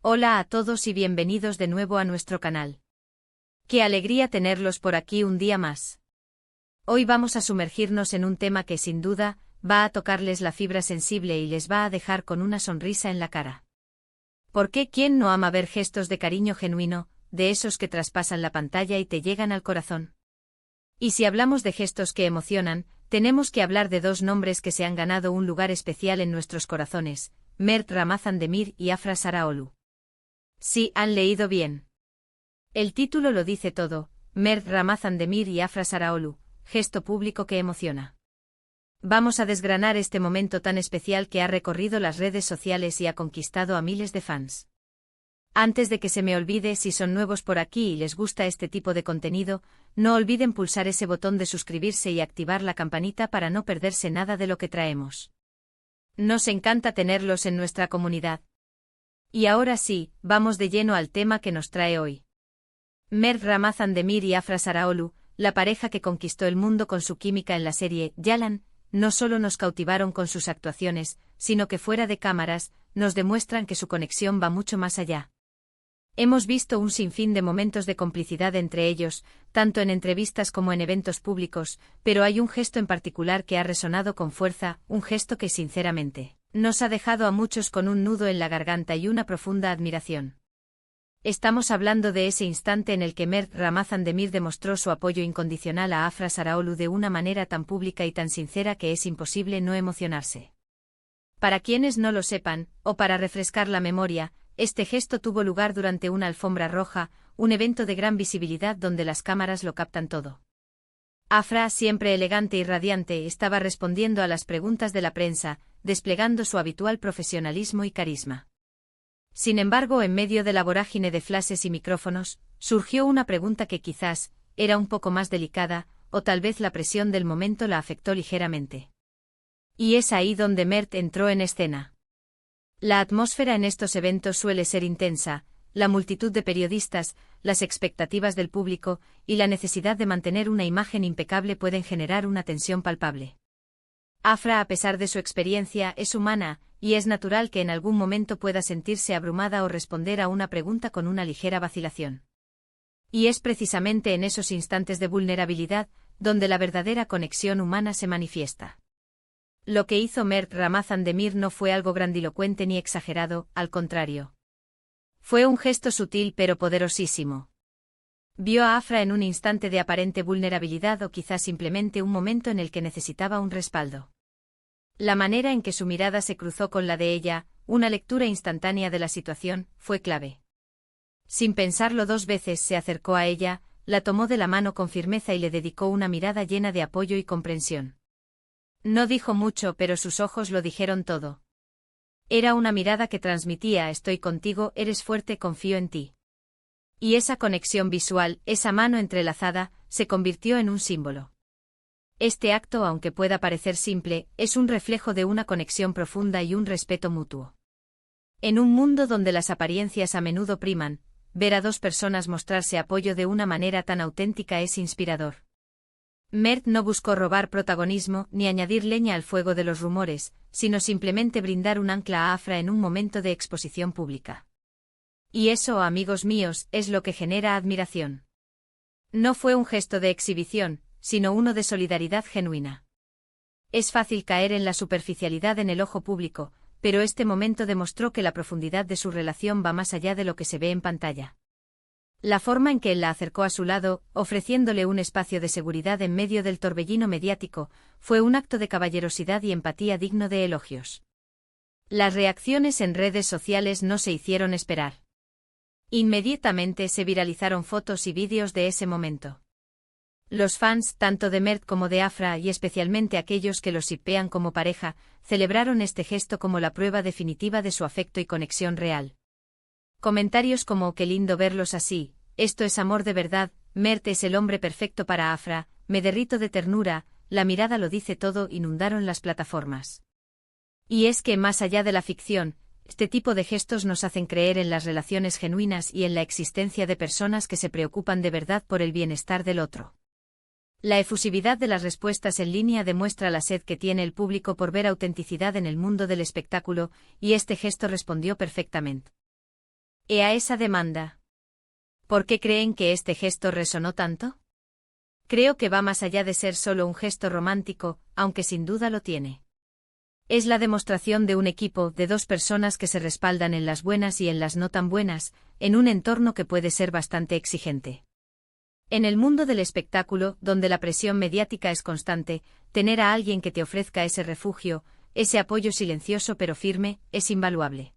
Hola a todos y bienvenidos de nuevo a nuestro canal. Qué alegría tenerlos por aquí un día más. Hoy vamos a sumergirnos en un tema que sin duda va a tocarles la fibra sensible y les va a dejar con una sonrisa en la cara. ¿Por qué quién no ama ver gestos de cariño genuino, de esos que traspasan la pantalla y te llegan al corazón? Y si hablamos de gestos que emocionan, tenemos que hablar de dos nombres que se han ganado un lugar especial en nuestros corazones, Mert Ramazan Demir y Afra Saraaolu. Sí, han leído bien. El título lo dice todo, Mert Ramazan Demir y Afra Saraaolu, gesto público que emociona. Vamos a desgranar este momento tan especial que ha recorrido las redes sociales y ha conquistado a miles de fans. Antes de que se me olvide, si son nuevos por aquí y les gusta este tipo de contenido, no olviden pulsar ese botón de suscribirse y activar la campanita para no perderse nada de lo que traemos. Nos encanta tenerlos en nuestra comunidad. Y ahora sí, vamos de lleno al tema que nos trae hoy. Mert Ramazan Demir y Afra Saraaolu, la pareja que conquistó el mundo con su química en la serie Yalan, no solo nos cautivaron con sus actuaciones, sino que fuera de cámaras, nos demuestran que su conexión va mucho más allá. Hemos visto un sinfín de momentos de complicidad entre ellos, tanto en entrevistas como en eventos públicos, pero hay un gesto en particular que ha resonado con fuerza, un gesto que sinceramente nos ha dejado a muchos con un nudo en la garganta y una profunda admiración. Estamos hablando de ese instante en el que Mert Ramazan Demir demostró su apoyo incondicional a Afra Saraaolu de una manera tan pública y tan sincera que es imposible no emocionarse. Para quienes no lo sepan, o para refrescar la memoria, este gesto tuvo lugar durante una alfombra roja, un evento de gran visibilidad donde las cámaras lo captan todo. Afra, siempre elegante y radiante, estaba respondiendo a las preguntas de la prensa, desplegando su habitual profesionalismo y carisma. Sin embargo, en medio de la vorágine de flashes y micrófonos, surgió una pregunta que quizás era un poco más delicada, o tal vez la presión del momento la afectó ligeramente. Y es ahí donde Mert entró en escena. La atmósfera en estos eventos suele ser intensa, la multitud de periodistas, las expectativas del público y la necesidad de mantener una imagen impecable pueden generar una tensión palpable. Afra, a pesar de su experiencia, es humana, y es natural que en algún momento pueda sentirse abrumada o responder a una pregunta con una ligera vacilación. Y es precisamente en esos instantes de vulnerabilidad donde la verdadera conexión humana se manifiesta. Lo que hizo Mert Ramazan Demir no fue algo grandilocuente ni exagerado, al contrario. Fue un gesto sutil pero poderosísimo. Vio a Afra en un instante de aparente vulnerabilidad o quizás simplemente un momento en el que necesitaba un respaldo. La manera en que su mirada se cruzó con la de ella, una lectura instantánea de la situación, fue clave. Sin pensarlo dos veces se acercó a ella, la tomó de la mano con firmeza y le dedicó una mirada llena de apoyo y comprensión. No dijo mucho, pero sus ojos lo dijeron todo. Era una mirada que transmitía: estoy contigo, eres fuerte, confío en ti. Y esa conexión visual, esa mano entrelazada, se convirtió en un símbolo. Este acto, aunque pueda parecer simple, es un reflejo de una conexión profunda y un respeto mutuo. En un mundo donde las apariencias a menudo priman, ver a dos personas mostrarse apoyo de una manera tan auténtica es inspirador. Mert no buscó robar protagonismo ni añadir leña al fuego de los rumores, sino simplemente brindar un ancla a Afra en un momento de exposición pública. Y eso, amigos míos, es lo que genera admiración. No fue un gesto de exhibición, sino uno de solidaridad genuina. Es fácil caer en la superficialidad en el ojo público, pero este momento demostró que la profundidad de su relación va más allá de lo que se ve en pantalla. La forma en que él la acercó a su lado, ofreciéndole un espacio de seguridad en medio del torbellino mediático, fue un acto de caballerosidad y empatía digno de elogios. Las reacciones en redes sociales no se hicieron esperar. Inmediatamente se viralizaron fotos y vídeos de ese momento. Los fans, tanto de Mert como de Afra y especialmente aquellos que los shippean como pareja, celebraron este gesto como la prueba definitiva de su afecto y conexión real. Comentarios como: qué lindo verlos así, esto es amor de verdad, Mert es el hombre perfecto para Afra, me derrito de ternura, la mirada lo dice todo, inundaron las plataformas. Y es que más allá de la ficción, este tipo de gestos nos hacen creer en las relaciones genuinas y en la existencia de personas que se preocupan de verdad por el bienestar del otro. La efusividad de las respuestas en línea demuestra la sed que tiene el público por ver autenticidad en el mundo del espectáculo, y este gesto respondió perfectamente. A esa demanda. ¿Por qué creen que este gesto resonó tanto? Creo que va más allá de ser solo un gesto romántico, aunque sin duda lo tiene. Es la demostración de un equipo, de dos personas que se respaldan en las buenas y en las no tan buenas, en un entorno que puede ser bastante exigente. En el mundo del espectáculo, donde la presión mediática es constante, tener a alguien que te ofrezca ese refugio, ese apoyo silencioso pero firme, es invaluable.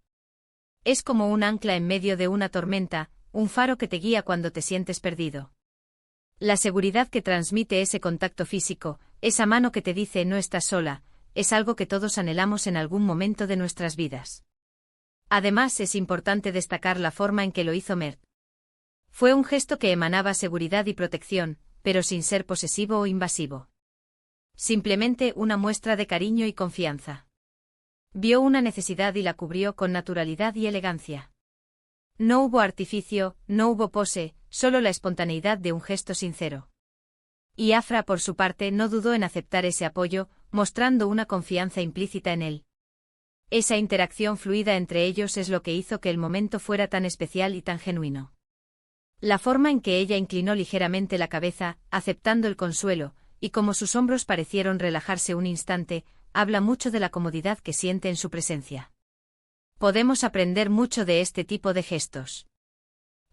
Es como un ancla en medio de una tormenta, un faro que te guía cuando te sientes perdido. La seguridad que transmite ese contacto físico, esa mano que te dice no estás sola, es algo que todos anhelamos en algún momento de nuestras vidas. Además, es importante destacar la forma en que lo hizo Mert. Fue un gesto que emanaba seguridad y protección, pero sin ser posesivo o invasivo. Simplemente una muestra de cariño y confianza. Vio una necesidad y la cubrió con naturalidad y elegancia. No hubo artificio, no hubo pose, solo la espontaneidad de un gesto sincero. Y Afra, por su parte, no dudó en aceptar ese apoyo, mostrando una confianza implícita en él. Esa interacción fluida entre ellos es lo que hizo que el momento fuera tan especial y tan genuino. La forma en que ella inclinó ligeramente la cabeza, aceptando el consuelo, y como sus hombros parecieron relajarse un instante, habla mucho de la comodidad que siente en su presencia. Podemos aprender mucho de este tipo de gestos.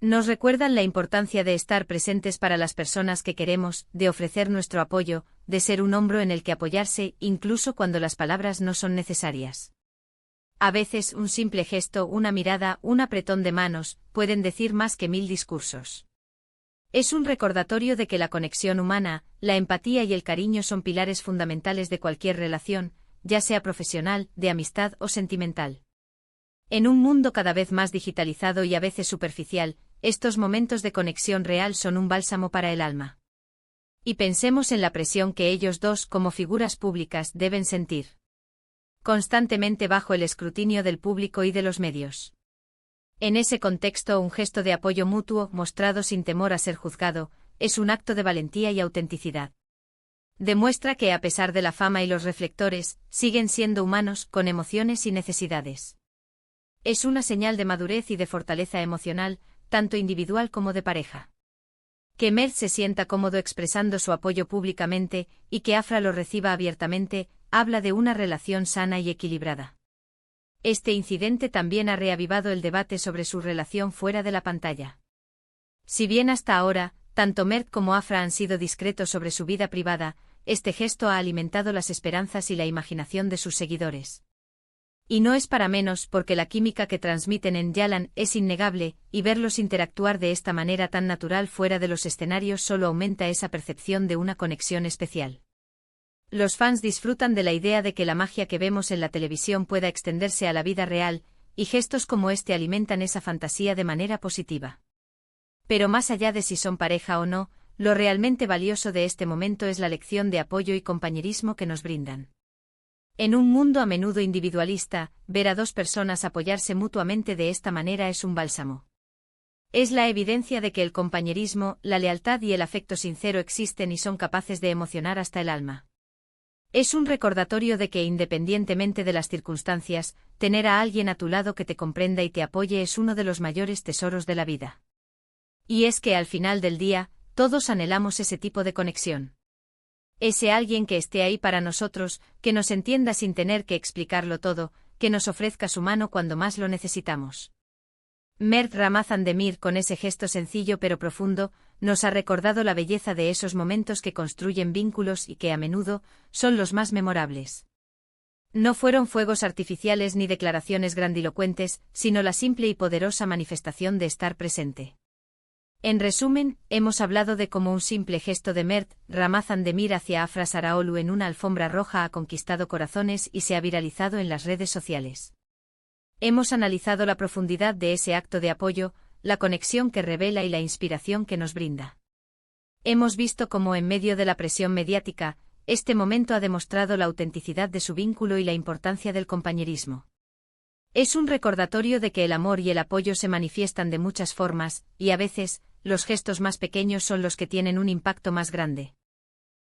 Nos recuerdan la importancia de estar presentes para las personas que queremos, de ofrecer nuestro apoyo, de ser un hombro en el que apoyarse, incluso cuando las palabras no son necesarias. A veces un simple gesto, una mirada, un apretón de manos, pueden decir más que 1000 discursos. Es un recordatorio de que la conexión humana, la empatía y el cariño son pilares fundamentales de cualquier relación, ya sea profesional, de amistad o sentimental. En un mundo cada vez más digitalizado y a veces superficial, estos momentos de conexión real son un bálsamo para el alma. Y pensemos en la presión que ellos dos, como figuras públicas, deben sentir. Constantemente bajo el escrutinio del público y de los medios. En ese contexto, un gesto de apoyo mutuo, mostrado sin temor a ser juzgado, es un acto de valentía y autenticidad. Demuestra que a pesar de la fama y los reflectores, siguen siendo humanos, con emociones y necesidades. Es una señal de madurez y de fortaleza emocional, tanto individual como de pareja. Que Mert se sienta cómodo expresando su apoyo públicamente, y que Afra lo reciba abiertamente, habla de una relación sana y equilibrada. Este incidente también ha reavivado el debate sobre su relación fuera de la pantalla. Si bien hasta ahora, tanto Mert como Afra han sido discretos sobre su vida privada, este gesto ha alimentado las esperanzas y la imaginación de sus seguidores. Y no es para menos porque la química que transmiten en Yalan es innegable, y verlos interactuar de esta manera tan natural fuera de los escenarios solo aumenta esa percepción de una conexión especial. Los fans disfrutan de la idea de que la magia que vemos en la televisión pueda extenderse a la vida real, y gestos como este alimentan esa fantasía de manera positiva. Pero más allá de si son pareja o no, lo realmente valioso de este momento es la lección de apoyo y compañerismo que nos brindan. En un mundo a menudo individualista, ver a dos personas apoyarse mutuamente de esta manera es un bálsamo. Es la evidencia de que el compañerismo, la lealtad y el afecto sincero existen y son capaces de emocionar hasta el alma. Es un recordatorio de que independientemente de las circunstancias, tener a alguien a tu lado que te comprenda y te apoye es uno de los mayores tesoros de la vida. Y es que al final del día, todos anhelamos ese tipo de conexión. Ese alguien que esté ahí para nosotros, que nos entienda sin tener que explicarlo todo, que nos ofrezca su mano cuando más lo necesitamos. Mert Ramazan Demir, con ese gesto sencillo pero profundo, nos ha recordado la belleza de esos momentos que construyen vínculos y que a menudo son los más memorables. No fueron fuegos artificiales ni declaraciones grandilocuentes, sino la simple y poderosa manifestación de estar presente. En resumen, hemos hablado de cómo un simple gesto de Mert Ramazan Demir hacia Afra Saraolu en una alfombra roja ha conquistado corazones y se ha viralizado en las redes sociales. Hemos analizado la profundidad de ese acto de apoyo, la conexión que revela y la inspiración que nos brinda. Hemos visto cómo en medio de la presión mediática, este momento ha demostrado la autenticidad de su vínculo y la importancia del compañerismo. Es un recordatorio de que el amor y el apoyo se manifiestan de muchas formas, y a veces, los gestos más pequeños son los que tienen un impacto más grande.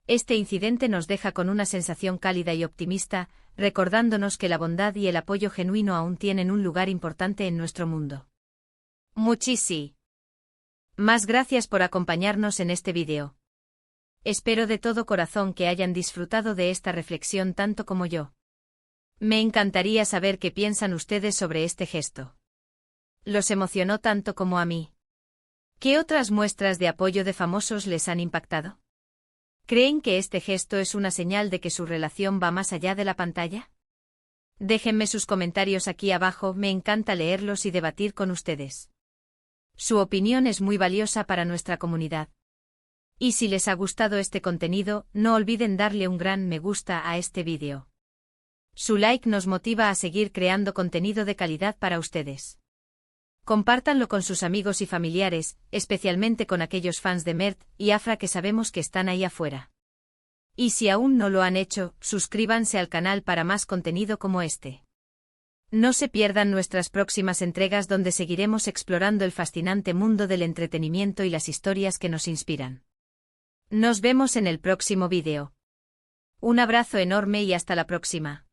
Este incidente nos deja con una sensación cálida y optimista, recordándonos que la bondad y el apoyo genuino aún tienen un lugar importante en nuestro mundo. Muchísimas gracias por acompañarnos en este vídeo. Espero de todo corazón que hayan disfrutado de esta reflexión tanto como yo. Me encantaría saber qué piensan ustedes sobre este gesto. ¿Los emocionó tanto como a mí? ¿Qué otras muestras de apoyo de famosos les han impactado? ¿Creen que este gesto es una señal de que su relación va más allá de la pantalla? Déjenme sus comentarios aquí abajo, me encanta leerlos y debatir con ustedes. Su opinión es muy valiosa para nuestra comunidad. Y si les ha gustado este contenido, no olviden darle un gran me gusta a este vídeo. Su like nos motiva a seguir creando contenido de calidad para ustedes. Compártanlo con sus amigos y familiares, especialmente con aquellos fans de Mert y Afra que sabemos que están ahí afuera. Y si aún no lo han hecho, suscríbanse al canal para más contenido como este. No se pierdan nuestras próximas entregas donde seguiremos explorando el fascinante mundo del entretenimiento y las historias que nos inspiran. Nos vemos en el próximo vídeo. Un abrazo enorme y hasta la próxima.